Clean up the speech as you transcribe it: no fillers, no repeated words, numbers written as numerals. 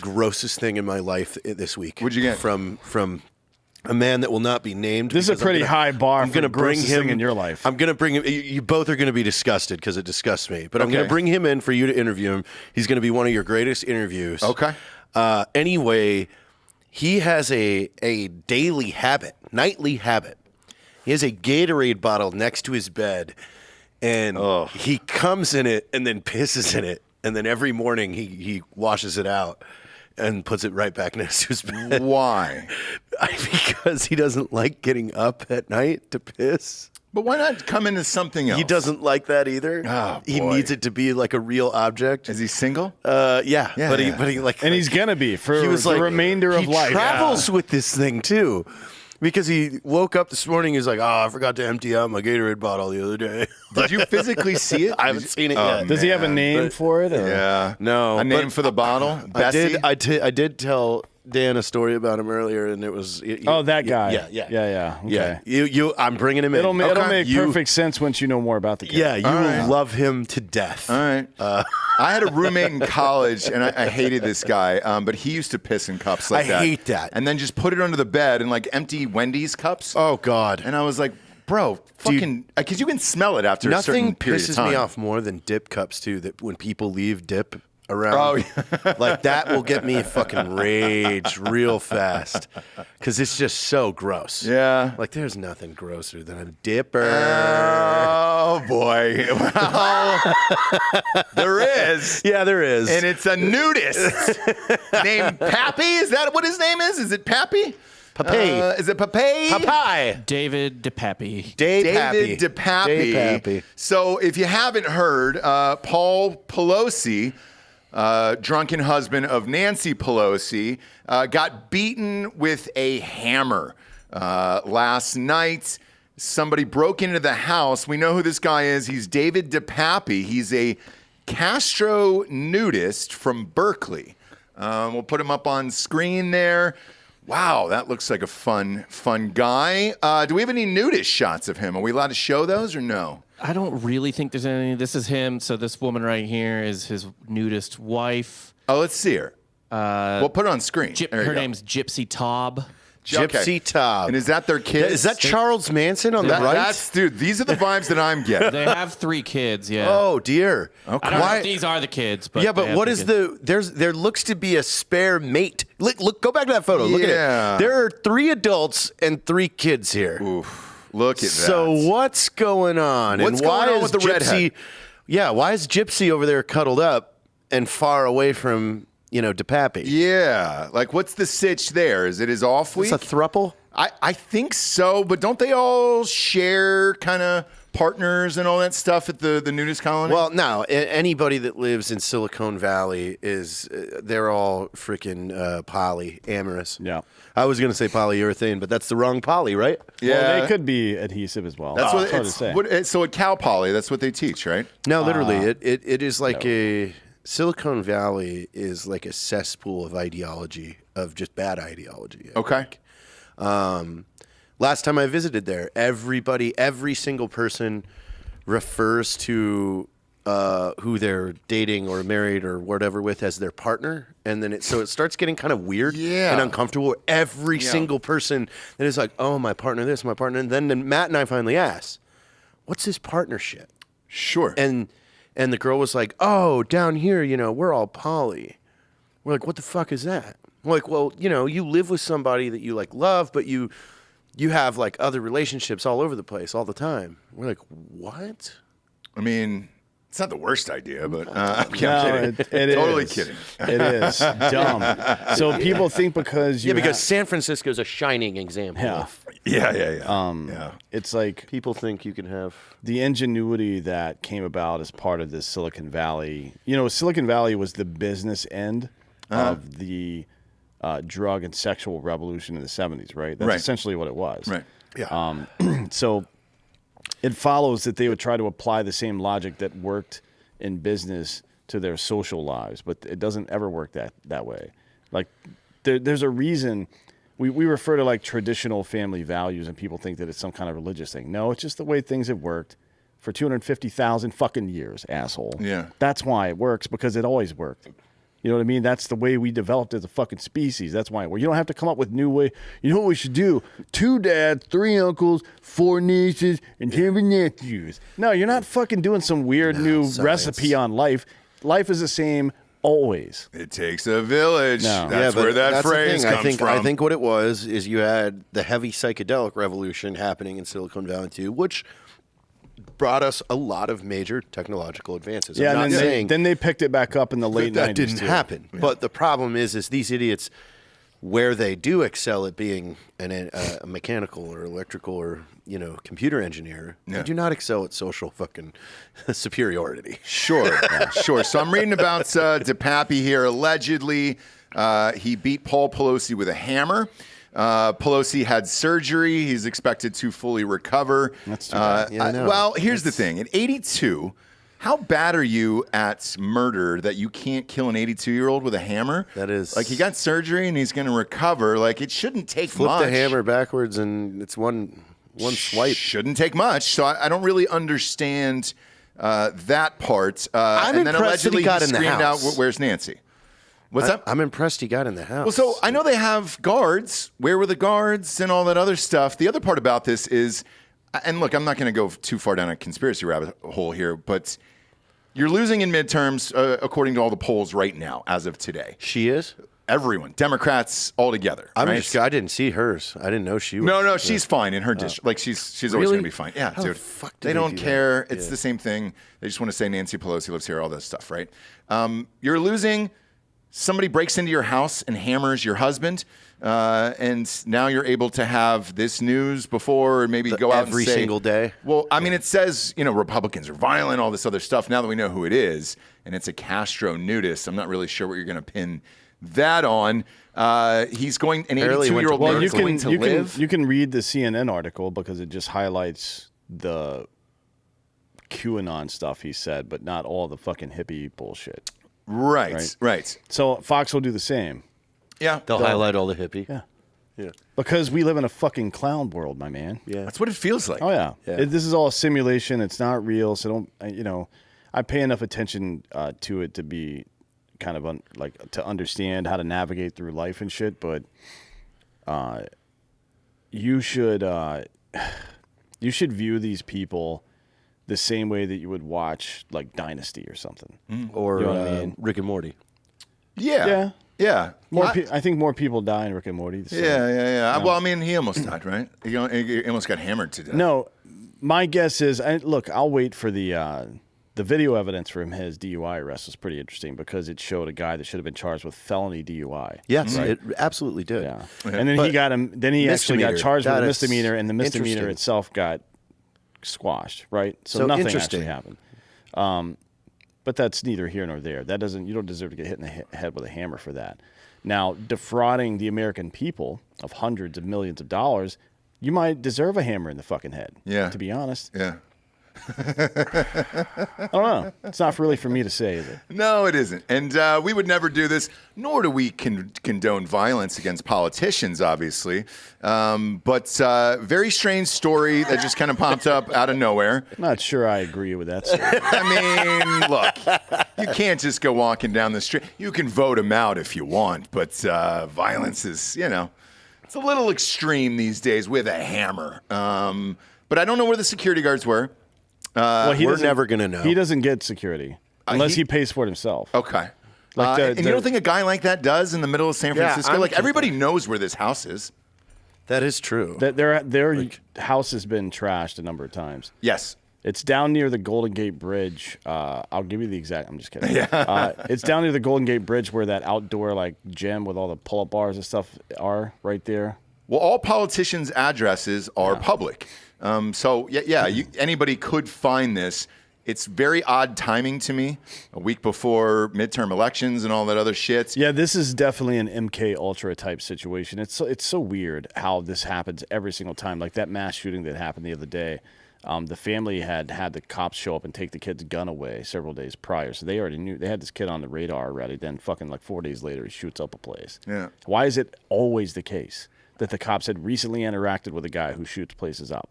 grossest thing in my life this week. What'd you get? From a man that will not be named. This is a pretty high bar. I'm going to bring him in your life. I'm going to bring him. You both are going to be disgusted because it disgusts me. But I'm Okay. going to bring him in for you to interview him. He's going to be one of your greatest interviews. Okay. Anyway, he has a nightly habit. He has a Gatorade bottle next to his bed, and he comes in it and then pisses in it, and then every morning he washes it out and puts it right back next to his bed. Why? Because he doesn't like getting up at night to piss. But why not come into something else? He doesn't like that either. Oh, he boy. needs it to be like a real object. Is he single? Yeah. Yeah, But yeah. he like, And he's going to be for he was the like, remainder of life. He travels with this thing too, because he woke up this morning. He's like, "Oh, I forgot to empty out my Gatorade bottle the other day." Did you physically see it? I haven't seen it Oh, yet. Does he have a man. name for it? Or? Yeah. No, A name but for the bottle? I Bessie? did tell Dan a story about him earlier, and it was That guy. Yeah. Okay. You. I'm bringing him in. It'll make You- perfect sense once you know more about the kid. Yeah, you All right. will love him to death. All right. I had a roommate in college, and I hated this guy, but he used to piss in cups like I that. hate that. And then just put it under the bed and like empty Wendy's cups. Oh God. And I was like, bro, fucking, because you can smell it after a certain Nothing period of pisses time. me off more than dip cups too. That when people leave dip around, Oh, yeah. like that will get me fucking rage real fast because it's just so gross. Yeah. like there's nothing grosser than a dipper. Oh, boy. Well, there is. Yeah, there is. And it's a nudist named Pappy. Is that what his name is? Is it Pappy? Pape. Is it Pape? Papai. David DePape. David DePape. DePape. So if you haven't heard, Paul Pelosi, drunken husband of Nancy Pelosi, got beaten with a hammer last night. Somebody broke into the house. We know who this guy is. He's David DePape. He's a Castro nudist from Berkeley. We'll put him up on screen there. Wow, that looks like a fun guy. Do we have any nudist shots of him? Are we allowed to show those or no? I don't really think there's any. This is him. So this woman right here is his nudist wife. Oh, let's see her. We'll put it on screen. There you Her go. name's Gypsy Taub. Gypsy Taub. And is that their kid? Is that Charles Manson on the right? Dude, these are the vibes that I'm getting. They have 3 kids. Yeah. Oh dear. Okay. I don't know if these are the kids, but Yeah, they but have what 3 is kids. there looks to be a spare mate. Look, go back to that photo. Look at Yeah. it. There are 3 adults and 3 kids here. Oof, look at that. So what's going on? What's and why going on is with the Gypsy? redhead? Yeah, why is Gypsy over there cuddled up and far away from DePape? Yeah, like what's the sitch there? Is it his off week? It's a thruple. I think so, but don't they all share kind of partners and all that stuff at the nudist colony? Well, no. Anybody that lives in Silicon Valley is they're all freaking polyamorous. Yeah. I was going to say polyurethane, but that's the wrong poly, right? yeah, Well, they could be adhesive as well. That's what hard to it's. say. So at Cal Poly, that's what they teach, right? No, literally, it is like a Silicon Valley is like a cesspool of ideology, of just bad ideology. Okay. Last time I visited there, every single person refers to who they're dating or married or whatever with as their partner, and then it starts getting kind of weird Yeah. and uncomfortable. Every single person that is like, oh, my partner this, my partner, and then Matt and I finally asked, what's his partnership? Sure. And the girl was like, oh, down here, we're all poly. We're like, what the fuck is that? We're like, well, you live with somebody that you like love, but you have like other relationships all over the place all the time. We're like, what? I mean, it's not the worst idea, but I'm No, kidding. it Totally is. kidding. It is dumb. So people think because you because San Francisco's a shining example. Yeah. Of Yeah. yeah, it's like people think you can have. the ingenuity that came about as part of this Silicon Valley. Silicon Valley was the business end of the drug and sexual revolution in the 70s, right? That's Right. essentially what it was. Right. Yeah. So it follows that they would try to apply the same logic that worked in business to their social lives, but it doesn't ever work that way. Like there's a reason we refer to like traditional family values, and people think that it's some kind of religious thing. No, it's just the way things have worked for 250,000 fucking years, asshole. Yeah. That's why it works, because it always worked. You know what I mean? That's the way we developed as a fucking species. That's why. Well, you don't have to come up with new way. You know what we should do? 2 dads, 3 uncles, 4 nieces, and 10 nephews. No, you're not fucking doing some weird new recipe on life. Life is the same always. It takes a village. No. That's where that phrase comes from. I think what it was is you had the heavy psychedelic revolution happening in Silicon Valley too, which brought us a lot of major technological advances. Yeah, I'm and not saying then they picked it back up in the late 90s. that didn't happen. Yeah. But the problem is these idiots, where they do excel at being a mechanical or electrical or computer engineer, they do not excel at social fucking superiority. Sure, sure. So I'm reading about DePape here. Allegedly, he beat Paul Pelosi with a hammer. Pelosi had surgery. He's expected to fully recover. That's too bad. Well, here's the thing. At 82, how bad are you at murder that you can't kill an 82-year-old with a hammer? That is... Like, he got surgery and he's going to recover. Like, it shouldn't take much. Flip the hammer backwards and it's one swipe. Shouldn't take much. So I don't really understand that part. I'm and then impressed that he allegedly got in the screamed house. out, "Where's Nancy?" What's up? I'm impressed he got in the house. Well, so I know they have guards. Where were the guards and all that other stuff? The other part about this is, and look, I'm not going to go too far down a conspiracy rabbit hole here, but you're losing in midterms according to all the polls right now, as of today. She is? Everyone, Democrats all together. I didn't see hers. I didn't know she was. No, she's fine in her district. Like she's always Really? going to be fine. Yeah, How the dude. fuck do they they don't do care. that? It's Yeah. the same thing. They just want to say Nancy Pelosi lives here, all this stuff, right? You're losing. Somebody breaks into your house and hammers your husband, and now you're able to have this news before and maybe go out every and say, single day? Well, I mean, it says, Republicans are violent, all this other stuff. Now that we know who it is, and it's a Castro nudist, I'm not really sure what you're going to pin that on. He's going, an Apparently 82-year-old went man to is going to live. You can read the CNN article because it just highlights the QAnon stuff he said, but not all the fucking hippie bullshit. Right. So Fox will do the same. Yeah. They'll highlight all the hippie. Yeah. Because we live in a fucking clown world, my man. Yeah. That's what it feels like. Oh, yeah. Yeah. This is all a simulation. It's not real. So I pay enough attention to it to be kind of to understand how to navigate through life and shit. But you should view these people the same way that you would watch like Dynasty or something. Or You know what I mean? Rick and Morty. Yeah. I think more people die in Rick and Morty. So. Yeah. Well, I mean, he almost died, right? He almost got hammered to death. No, my guess is, I'll wait for the video evidence from his DUI arrest was pretty interesting because it showed a guy that should have been charged with felony DUI. Yes, it absolutely did. Yeah. And then he got him. Then he actually got Misdemeanor. charged with a That is misdemeanor, and the misdemeanor interesting. itself got squashed. Right. So nothing interesting. actually happened. But that's neither here nor there. You don't deserve to get hit in the head with a hammer for that. Now, defrauding the American people of hundreds of millions of dollars, you might deserve a hammer in the fucking head. Yeah. To be honest. Yeah. I don't know. It's not really for me to say, is it? No, it isn't. And we would never do this, nor do we condone violence against politicians, obviously. But very strange story that just kind of popped up out of nowhere. Not sure I agree with that statement. I mean, look, you can't just go walking down the street. You can vote him out if you want, but violence is, it's a little extreme these days with a hammer. But I don't know where the security guards were. Well, We're never going to know. He doesn't get security unless he pays for it himself. Okay. Like and you don't think a guy like that does in the middle of San Yeah, Francisco? I'm Like, just- everybody knows where this house is. That is true. Their house has been trashed a number of times. Yes. It's down near the Golden Gate Bridge. I'll give you the exact. I'm just kidding. It's down near the Golden Gate Bridge where that outdoor gym with all the pull-up bars and stuff are right there. Well, all politicians' addresses are public. So, anybody could find this. It's very odd timing to me, a week before midterm elections and all that other shit. Yeah, this is definitely an MK Ultra type situation. It's so weird how this happens every single time. Like that mass shooting that happened the other day. The family had the cops show up and take the kid's gun away several days prior. So they already knew. They had this kid on the radar already. Then fucking 4 days later, he shoots up a place. Yeah. Why is it always the case that the cops had recently interacted with a guy who shoots places up?